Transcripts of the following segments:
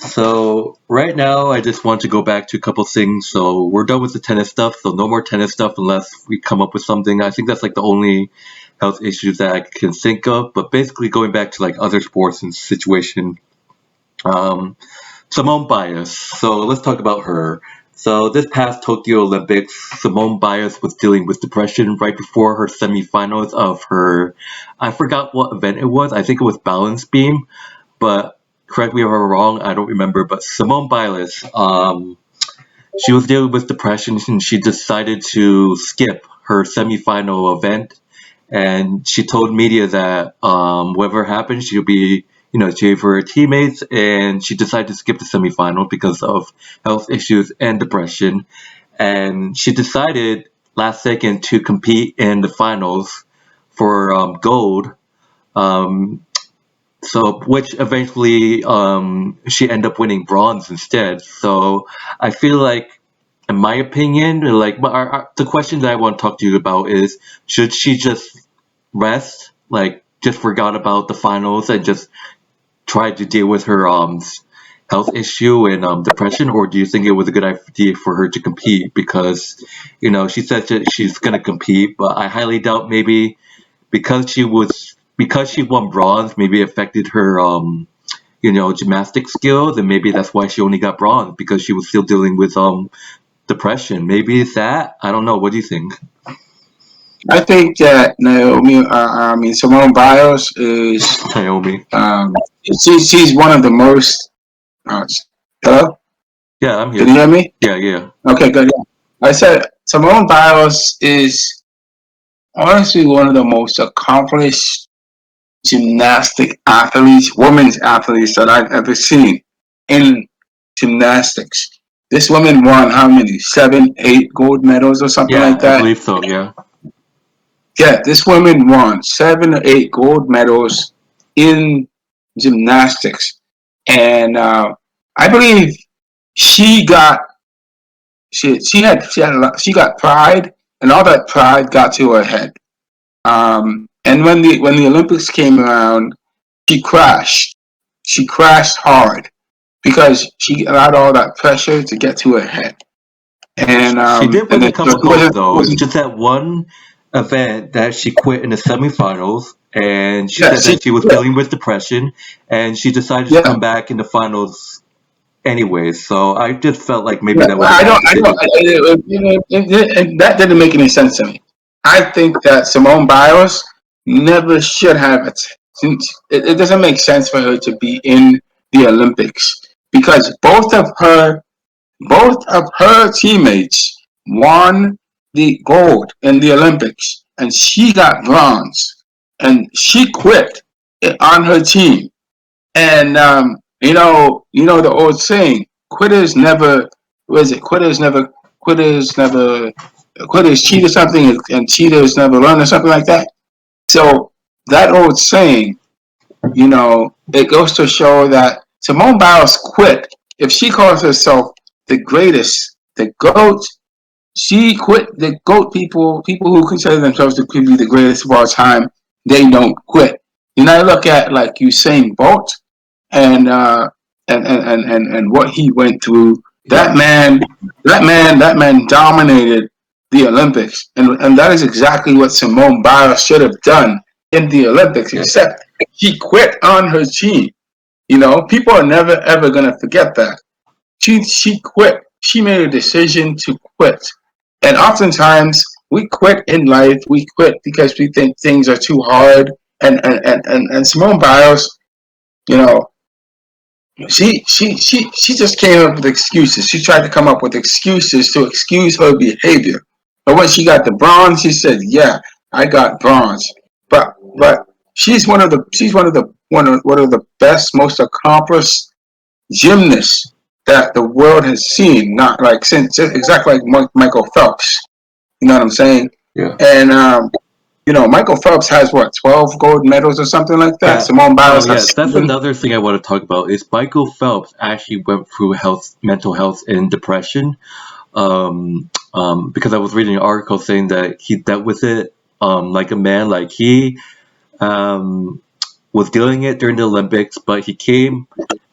So right now, I just want to go back to a couple things. So we're done with the tennis stuff. So no more tennis stuff unless we come up with something. I think that's like the only health issues that I can think of. But basically, going back to like other sports and situation. Um, Simone Biles. So let's talk about her. So this past Tokyo Olympics, Simone Biles was dealing with depression right before her semifinals of her. I forgot what event it was. I think it was balance beam, but correct me if I'm wrong. I don't remember. But Simone Biles, she was dealing with depression and she decided to skip her semifinal event. And she told media that whatever happened, she'll be, cheering for her teammates. And she decided to skip the semifinal because of health issues and depression. And she decided last second to compete in the finals for gold. Um, so which eventually she ended up winning bronze instead. So I feel like, in my opinion, like the question that I want to talk to you about is, should she just rest, like just forgot about the finals and just try to deal with her health issue and depression, or do you think it was a good idea for her to compete? Because she said that she's gonna compete, but I highly doubt maybe because she won bronze, maybe it affected her gymnastic skills, and maybe that's why she only got bronze because she was still dealing with depression. Maybe it's that. I don't know. What do you think? I think that Simone Biles is Naomi. um, she's one of the most. Uh, Hello, Yeah, I'm can you here. hear me? Yeah, yeah. Okay, good. Yeah. I said Simone Biles is honestly one of the most accomplished gymnastic athletes, women's athletes that I've ever seen in gymnastics. This woman won how many? Seven, eight gold medals or something Yeah, like I that. believe so. Yeah. Yeah, this woman won seven or eight gold medals in gymnastics, and I believe she got she had a lot, she got pride, and all that pride got to her head. And when the Olympics came around, she crashed. She crashed hard because she allowed all that pressure to get to her head, and She did win a then so couple she golds wasn't though. It's wasn't just that one event that she quit in the semifinals, and she yeah said she that she was yeah dealing with depression, and she decided to yeah come back in the finals anyway. So I just felt like maybe yeah. that was a I bad don't decision. that didn't make any sense to me. I think that Simone Biles never should have it. It doesn't make sense for her to be in the Olympics because both of her teammates won the gold in the Olympics, and she got bronze, and she quit on her team. And the old saying, quitters never. What is it? Quitters cheat or something, and cheaters never learn or something like that. So that old saying, it goes to show that Simone Biles quit. If she calls herself the greatest, the GOAT, she quit. The GOAT people who consider themselves to be the greatest of all time, they don't quit. I look at like Usain Bolt and and what he went through. Yeah. That man dominated the Olympics, and that is exactly what Simone Biles should have done in the Olympics. Yeah. Except she quit on her team. People are never ever gonna forget that. She quit. She made a decision to quit. And oftentimes we quit in life. We quit because we think things are too hard. And Simone Biles, you know, she just came up with excuses. She tried to come up with excuses to excuse her behavior. But when she got the bronze, she said, "Yeah, I got bronze." But she's one of the best, most accomplished gymnasts that the world has seen. Not like since exactly like Michael Phelps. You know what I'm saying? Yeah. And Michael Phelps has what 12 gold medals or something like that. Yeah. Simone Oh, Biles has yes. That's seven. another thing I want to talk about. Is Michael Phelps actually went through mental health, and depression. Because I was reading an article saying that he dealt with it, like a man. Like he um, was dealing it during the Olympics, but he came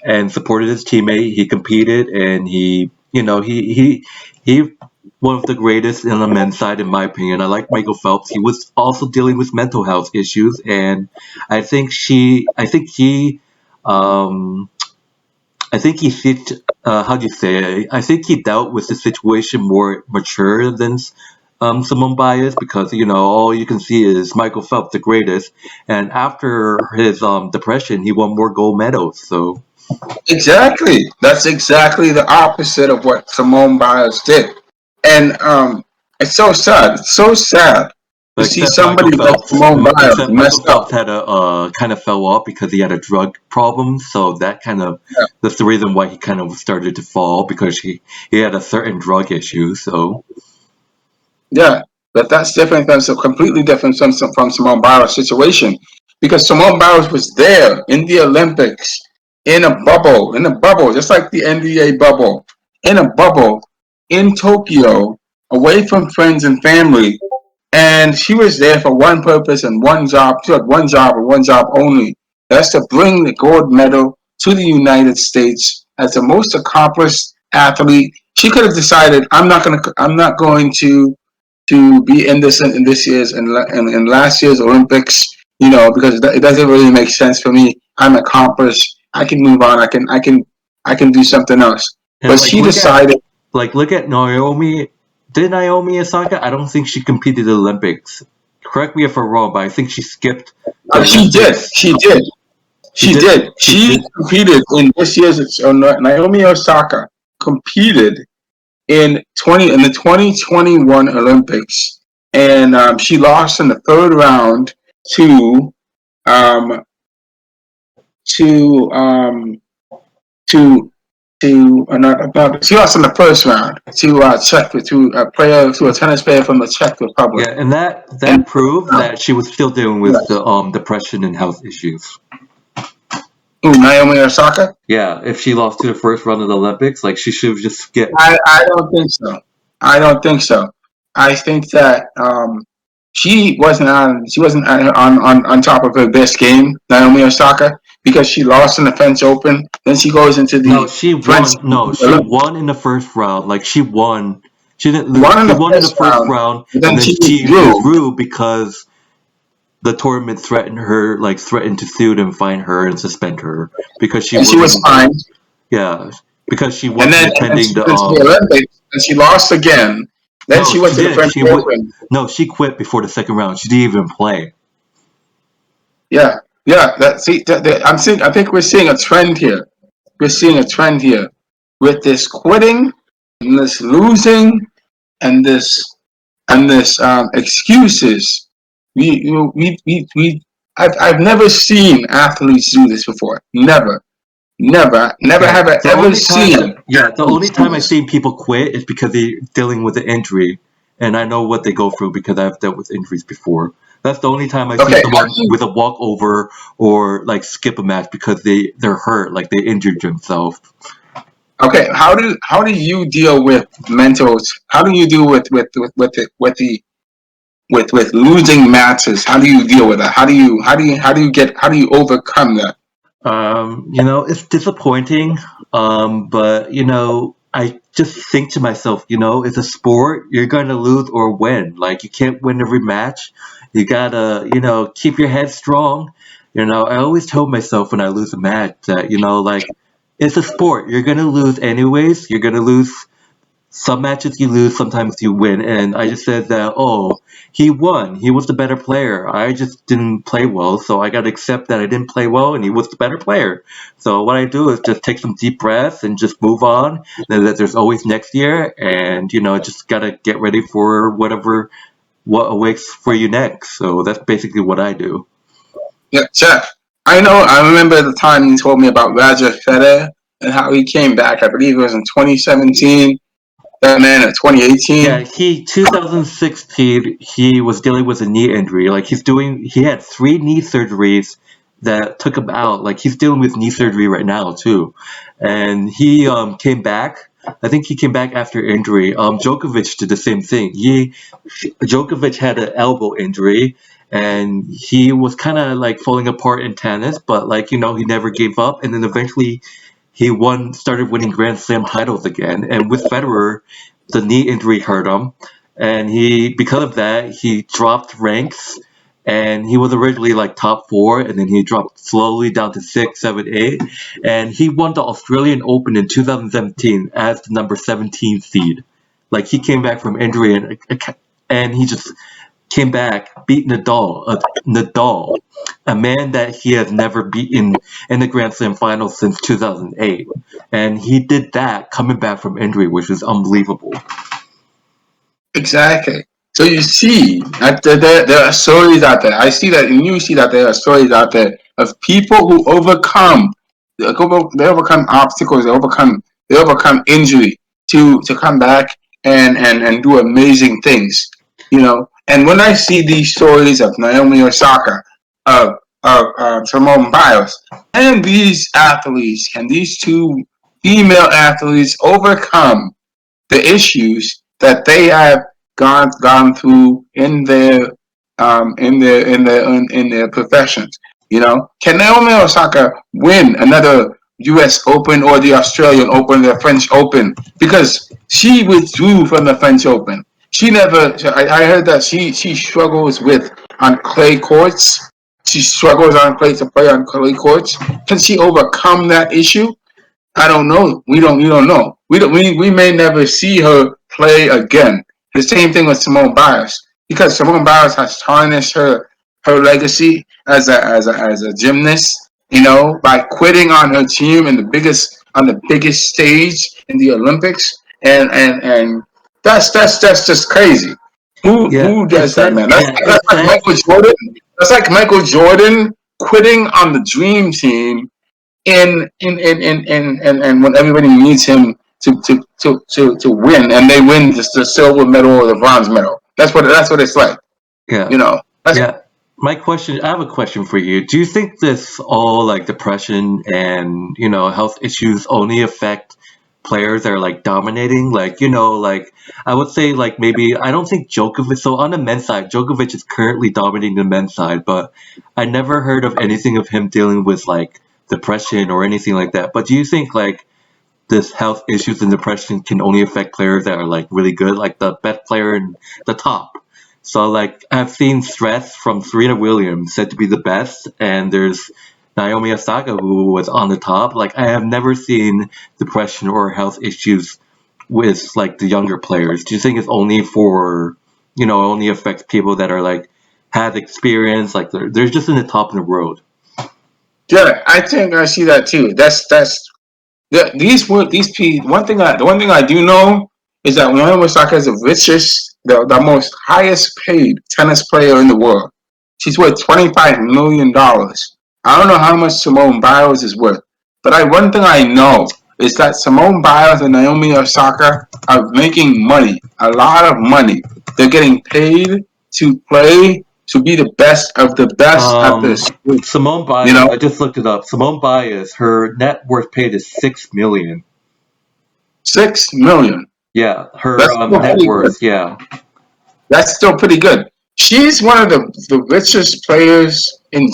and supported his teammate. He competed, and he one of the greatest in the men's side, in my opinion. I like Michael Phelps. He was also dealing with mental health issues, and I think I think um, how do you say it? I think he dealt with the situation more mature than Simone Biles, because all you can see is Michael Phelps, the greatest, and after his depression, he won more gold medals. So Exactly. That's exactly the opposite of what Simone Biles did. And it's so sad. It's so sad to see except somebody like Simone Biles Michael messed up. Phelps had a kind of fell off because he had a drug problem. So Yeah. that's the reason why he kind of started to fall, because he had a certain drug issue. So Yeah. But that's different than so completely different from Simone Biles' situation. Because Simone Biles was there in the Olympics in a bubble, just like the NBA bubble, in a bubble in Tokyo, away from friends and family. And she was there for one purpose and one job. She had one job and one job only. That's to bring the gold medal to the United States as the most accomplished athlete. She could have decided, I'm not going to be in this year's in last year's Olympics. Because it doesn't really make sense for me. I'm accomplished. I can move on. I can do something else. and But she decided. look at Naomi. Did Naomi Osaka? I don't think she competed in the Olympics. Correct me if I'm wrong, but I think she skipped the She did. Olympics. She did. She She did. did. She She did. competed in this year's. Naomi Osaka competed in the 2021 Olympics, and she lost in the third round to um, to to she lost in the first round to a tennis player from the Czech Republic. Yeah, and And that proved that she was still dealing with yes, the depression and health issues. Naomi Osaka. Yeah, if she lost to the first round of the Olympics, like she should have just skipped. I don't think so. I don't think so. I think that she wasn't on top of her best game, Naomi Osaka, because she lost in the French Open. Then she goes into No, the she French won. No, she Olympics. won in the first round. Like she won. She didn't lose. Won in She the won in the first first round, round, but and then then she she withdrew. withdrew because the tournament threatened her, like threatened to sue and fine her and suspend her because she And she was wasn't. fined. Yeah, because she And wasn't then attending she the went into the Olympics and she lost again. Then No, she went she to the didn't. French She would. Open. No, she quit before the second round. She didn't even play. Yeah, yeah. I think we're seeing a trend here. We're seeing a trend here with this quitting and this losing and this excuses. We I've never seen athletes do this before. Never Yeah, have I ever seen the only athletes do time I've this. seen people quit is because they're dealing with an injury, and I know what they go through because I've dealt with injuries before. That's the only time I've seen Okay, someone with a walkover or like skip a match because they're hurt, like they injured themselves. okay. How do you deal with mentals? How do you deal with losing matches? How do you deal with that? How do you overcome that? It's disappointing, but I just think to myself, it's a sport. You're going to lose or win. Like you can't win every match. You gotta, keep your head strong. I always tell myself when I lose a match that, like it's a sport. You're gonna lose anyways. You're gonna lose some matches you lose, sometimes you win. And I just said that, oh, he won. He was the better player. I just didn't play well, so I got to accept that I didn't play well and he was the better player. So what I do is just take some deep breaths and just move on. Then that there's always next year, and just gotta get ready for what awaits for you next. So that's basically what I do. Yeah, Jeff. I know. I remember the time you told me about Roger Federer and how he came back. I believe it was in 2017. That man in Yeah, 2018. he 2016 he was dealing with a knee injury. Like he had three knee surgeries that took him out. Like he's dealing with knee surgery right now too. And he came back. I think he came back after injury. Djokovic did the same thing. Djokovic had an elbow injury and he was kind of like falling apart in tennis, but like he never gave up, and then eventually he started winning Grand Slam titles again. And with Federer, the knee injury hurt him, and because of that, he dropped ranks. And he was originally like top four, and then he dropped slowly down to 6, 7, 8. And he won the Australian Open in 2017 as the number 17 seed. Like he came back from injury, and he just came back, beat Nadal, a man that he has never beaten in the Grand Slam finals since 2008. And he did that coming back from injury, which is unbelievable. Exactly. So you see that there are stories out there. I see that, and you see that there are stories out there of people who they overcome obstacles, they overcome injury to come back and do amazing things. You know, and when I see these stories of Naomi Osaka, of Simone Biles, and these athletes, and these two female athletes overcome the issues that they have gone through in their professions. You know, can Naomi Osaka win another U.S. Open or the Australian Open, the French Open? Because she withdrew from the French Open. She never. I heard that she struggles with on clay courts. She struggles on clay to play on clay courts. Can she overcome that issue? I don't know. We don't know. We may never see her play again. The same thing with Simone Biles, because Simone Biles has tarnished her legacy as a gymnast. You know, by quitting on her team in the biggest stage in the Olympics, and that's just crazy. Yeah, Who it's does that, sad. man? Yeah, That's it's like sad. Michael Jordan. That's like Michael Jordan quitting on the dream team and when everybody needs him to win, and they win just the silver medal or the bronze medal. That's what it's like. Yeah, You know. That's yeah. I have a question for you. Do you think this all like depression and health issues only affect players that are like dominating? Like like I would say like maybe I don't think Djokovic. So on the men's side, Djokovic is currently dominating the men's side, but I never heard of anything of him dealing with like depression or anything like that. But do you think like this health issues and depression can only affect players that are like really good, like the best player in the top? So like I've seen stress from Serena Williams said to be the best, and there's Naomi Osaka who was on the top. Like I have never seen depression or health issues with like the younger players. Do you think it's only for only affects people that are like have experience, like they're just in the top of the world? yeah. I think I see that too. That's these people. The one thing I do know is that Naomi Osaka is the most highest paid tennis player in the world. She's worth $25 million. I don't know how much Simone Biles is worth, but one thing I know is that Simone Biles and Naomi Osaka are making money, a lot of money. They're getting paid to play to be the best of the best at Um, this. Simone You know, Biles, I just looked it up. Simone Biles, her net worth paid is 6 million. 6 million. Yeah, her That's still net pretty good. worth. Yeah, That's still pretty good. She's one of the richest players in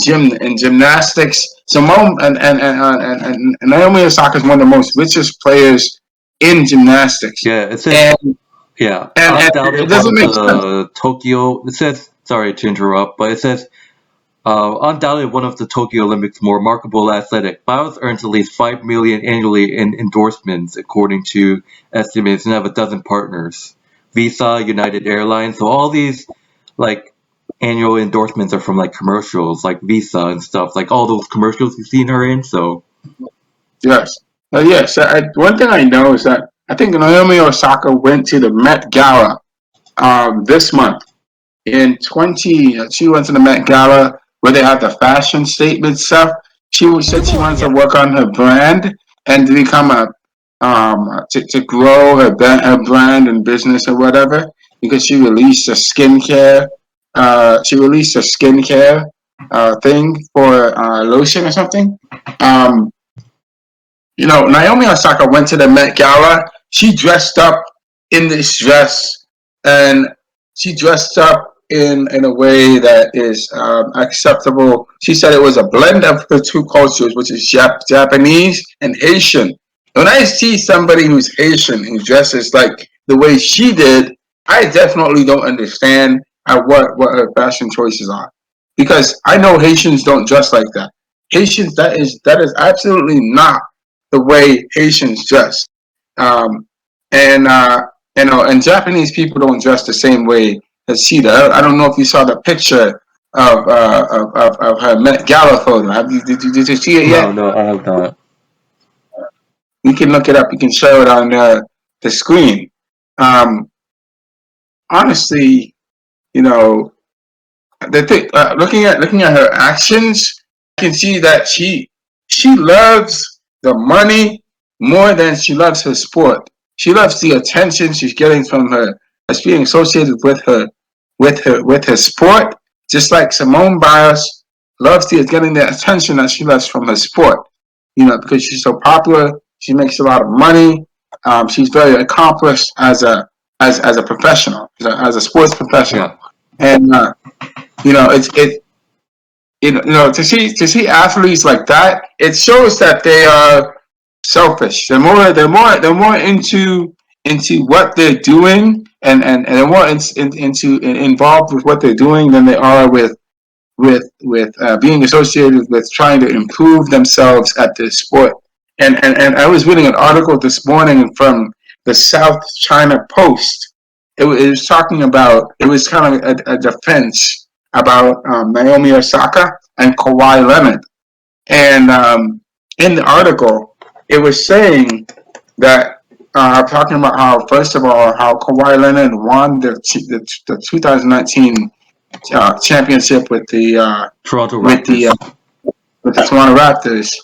gymnastics. Simone and Naomi Osaka is one of the most richest players in gymnastics. yeah. It says And yeah, and it undoubted one doesn't of make sense. the Tokyo. It says sorry to interrupt, but it says undoubtedly one of the Tokyo Olympics' more remarkable athletic. Biles earns at least 5 million annually in endorsements, according to estimates, and have a dozen partners. Visa, United Airlines, so all these like annual endorsements are from like commercials, like Visa and stuff, like all those commercials you've seen her in. So Yes. Yes. One thing I know is that I think Naomi Osaka went to the Met Gala this month. She went to the Met Gala where they have the fashion statement stuff. Said she wants to yeah, work on her brand and to become to grow her brand and business or whatever, because she released a skincare thing for lotion or something. Um, Naomi Osaka went to the Met Gala. She dressed up in this dress, and she dressed up. in a way that is acceptable. She said it was a blend of the two cultures, which is Japanese and Haitian. When I see somebody who's Haitian who dresses like the way she did, I definitely don't understand what her fashion choices are, because I know Haitians don't dress like that. Haitians, that is absolutely not the way Haitians dress. Um, and and Japanese people don't dress the same way as she does. I don't know if you saw the picture of her Met Gala photo. Did you see it No, yet? no, I have not. You can look it up. You can show it on the screen. Um, Honestly, you know, the thing, looking at her actions, I can see that she loves the money more than she loves her sport. She loves the attention she's getting from her, as being associated with her sport, just like Simone Biles loves getting the attention that she loves from her sport. Because she's so popular, she makes a lot of money. She's very accomplished as a professional, as a sports professional, Yeah. and it's it to see athletes like that, it shows that they are selfish. They're more into what they're doing, and they're more into involved with what they're doing than they are with being associated with trying to improve themselves at this sport. And I was reading an article this morning from the South China Post. It was talking about, it was kind of a defense about Naomi Osaka and Kawhi Leonard. And in the article, it was saying that, talking about how, first of all, how Kawhi Leonard won the 2019 championship Toronto with the Raptors, with the Toronto Raptors,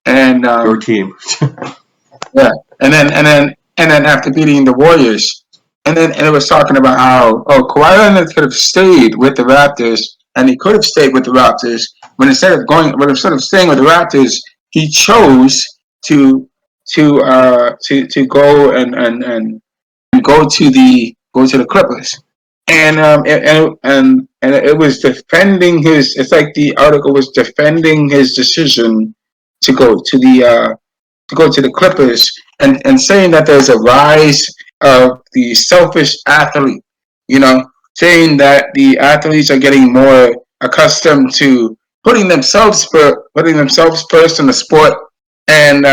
and your team. yeah, and then after beating the Warriors, and it was talking about how, Kawhi Leonard could have stayed with the Raptors, and he could have stayed with the Raptors, but instead of staying with the Raptors, he chose to to go and go to the Clippers, and it was defending his. It's like the article was defending his decision to go to the Clippers, and saying that there's a rise of the selfish athlete. Saying that the athletes are getting more accustomed to putting themselves first in the sport, and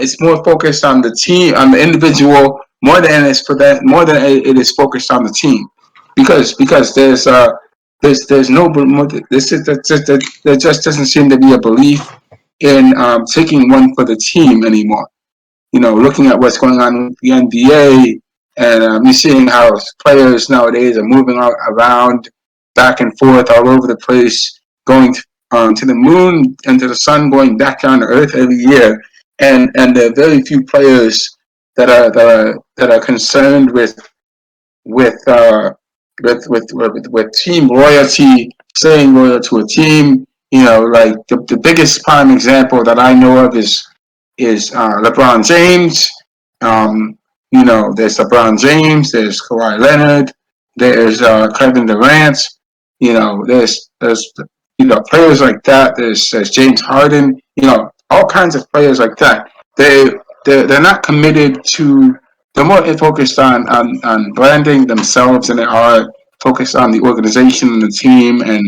it's more focused on the team, on the individual, more than it is focused on the team, because there's no this is there just doesn't seem to be a belief in taking one for the team anymore. Looking at what's going on with the NBA, and you're seeing how players nowadays are moving around, back and forth, all over the place, going to the moon and to the sun, going back down to Earth every year, and there are very few players that are concerned with uh, with team loyalty, staying loyal to a team. Like the biggest prime example that I know of is LeBron James. There's LeBron James, there's Kawhi Leonard, there's Kevin Durant. There's players like that. There's James Harden. All kinds of players like that. They're not committed to. They're more focused on branding themselves than they are focused on the organization and the team and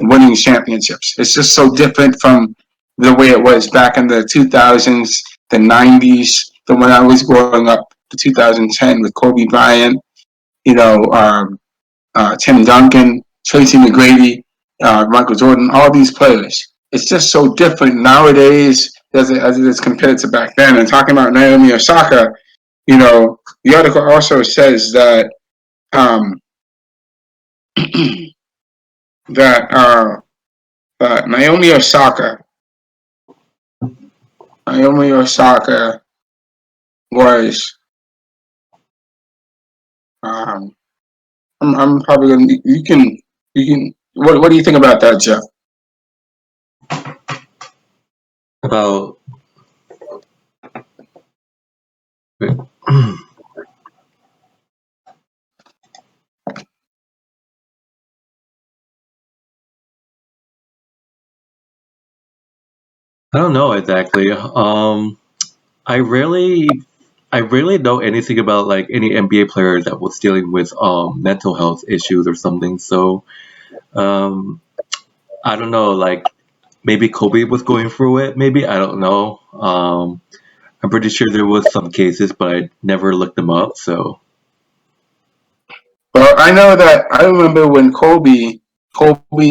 winning championships. It's just so different from the way it was back in the 2000s, the 90s, the when I was growing up, the 2010 with Kobe Bryant, you know, um, Tim Duncan, Tracy McGrady, Michael Jordan, all these players. It's just so different nowadays as it is compared to back then. And talking about Naomi Osaka, the article also says that um, that Naomi Osaka was. Um, I'm probably gonna. You can. What do you think about that, Jeff? About I don't know exactly. I really, I really know anything about like any NBA player that was dealing with mental health issues or something. So um, I don't know. Like maybe Kobe was going through it. Maybe I don't know. I'm pretty sure there was some cases, but I never looked them up. So Well, I know that I remember when Kobe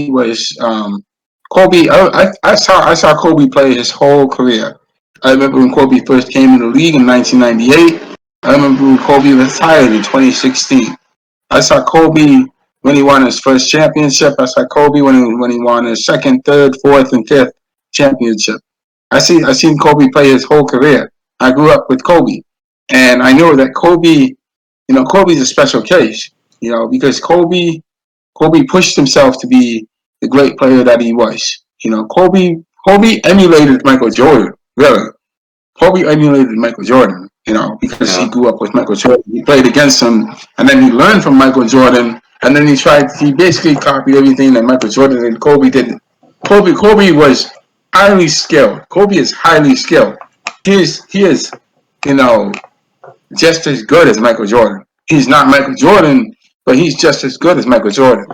was Kobe. I saw Kobe play his whole career. I remember when Kobe first came in the league in 1998. I remember when Kobe retired in 2016. I saw Kobe when he won his first championship. I saw Kobe when he won his second, third, fourth, and fifth championship. I seen Kobe play his whole career. I grew up with Kobe, and I know that Kobe's a special case. Because Kobe pushed himself to be the great player that he was. Kobe emulated Michael Jordan. Really, Kobe emulated Michael Jordan, because he yeah, grew up with Michael Jordan. He played against him, and then he learned from Michael Jordan, and then he basically copied everything that Michael Jordan and Kobe did. Kobe was highly skilled. Kobe is highly skilled. He is, you know, just as good as Michael Jordan. He's not Michael Jordan, but he's just as good as Michael Jordan.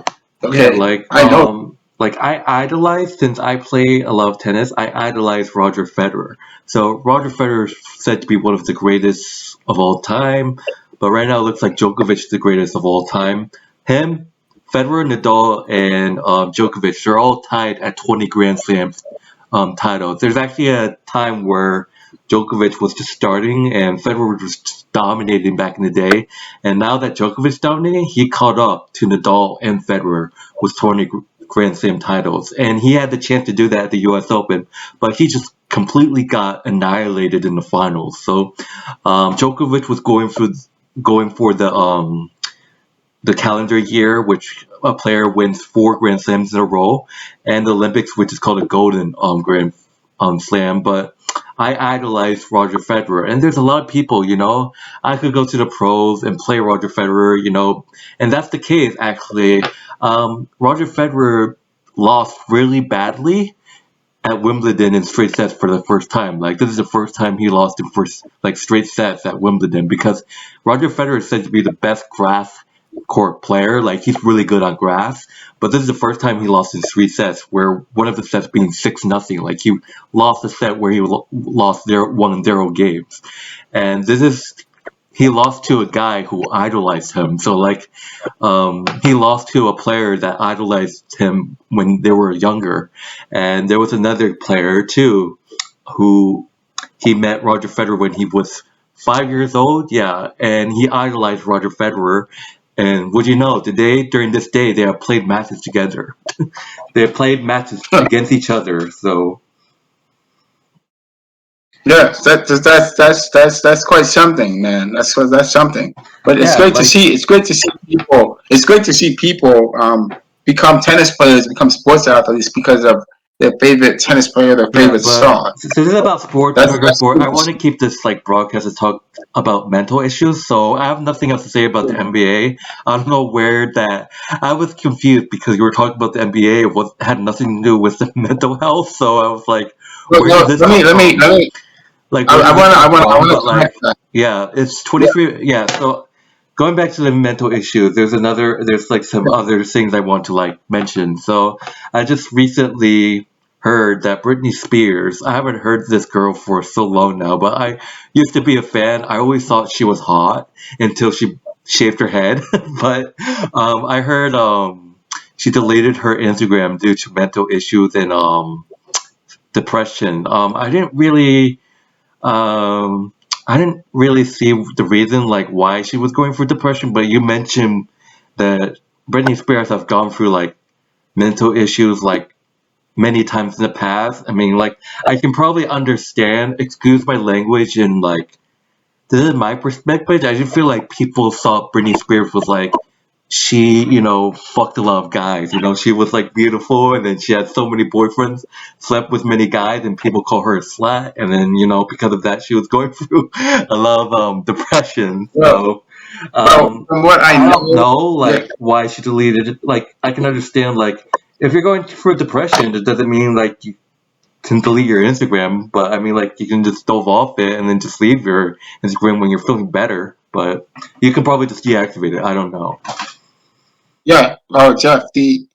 yeah. Okay, I know. Like I idolize since I play a lot of tennis. I idolize Roger Federer. So Roger Federer is said to be one of the greatest of all time, but right now it looks like Djokovic is the greatest of all time. Him, Federer, Nadal, and Djokovic, they're all tied at 20 Grand Slam titles. There's actually a time where Djokovic was just starting and Federer was just dominating back in the day. And now that Djokovic's dominating, he caught up to Nadal and Federer with 20 Grand Slam titles. And he had the chance to do that at the US Open, but he just completely got annihilated in the finals. So Djokovic was going for the calendar year, which a player wins 4 Grand Slams in a row, and the Olympics, which is called a Golden Grand Slam. But I idolize Roger Federer, and there's a lot of people, I could go to the pros and play Roger Federer, and that's the case actually. Roger Federer lost really badly at Wimbledon in straight sets for the first time. Like this is the first time he lost in first like straight sets at Wimbledon because Roger Federer is said to be the best grass court player. Like he's really good on grass, but this is the first time he lost in three sets. Where one of the sets being 6-0. Like he lost a set where he lost their 1-0 games, and this is he lost to a guy who idolized him. So like, he lost to a player that idolized him when they were younger, and there was another player too, who he met Roger Federer when he was 5 years old. Yeah, and he idolized Roger Federer. And would you know, today during this day they have played matches together. They have played matches against each other. So Yes, that's quite something, man. That's something. But it's yeah, great to like see. It's great to see people. It's great to see people become tennis players, become sports athletes because of their favorite tennis player, their yeah, favorite but star. so this is about sports. Talking That's sport. good I to want see. to keep this like broadcast to talk about mental issues. So I have nothing else to say about the NBA. I don't know where that. I was confused because you were talking about the NBA. It was had nothing to do with the mental health. So I was like, No, where did no, this come from? let me. Like, where did this come I from? wanna But correct like, that. yeah, it's Yeah, 23. Yeah, so going back to the mental issues, there's like some other things I want to like mention. So I just recently heard that Britney Spears, I haven't heard this girl for so long now, but I used to be a fan. I always thought she was hot until she shaved her head. But I heard she deleted her Instagram due to mental issues and depression. Um, I didn't really see the reason like why she was going through depression, but you mentioned that Britney Spears has gone through like mental issues like many times in the past. I mean, like I can probably understand, excuse my language, and like this is my perspective. I just feel like people thought Britney Spears was like she, fucked a lot of guys. She was like beautiful and then she had so many boyfriends, slept with many guys, and people call her a slut. And then, because of that, she was going through a lot of depression. well, So from what I I don't know, know yeah, like why she deleted it. Like I can understand like if you're going through depression, it doesn't mean like you can delete your Instagram, but I mean, like, you can just dove off it and then just leave your Instagram when you're feeling better. But you can probably just deactivate it. I don't know. Yeah. Oh, Jeff, the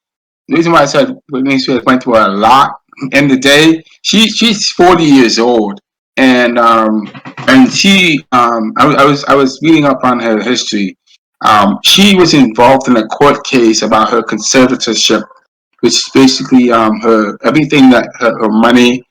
reason why I said Britney Spears went through a lot in the day, she's 40 years old, and she I was reading up on her history. She was involved in a court case about her conservatorship, which is basically her everything that her money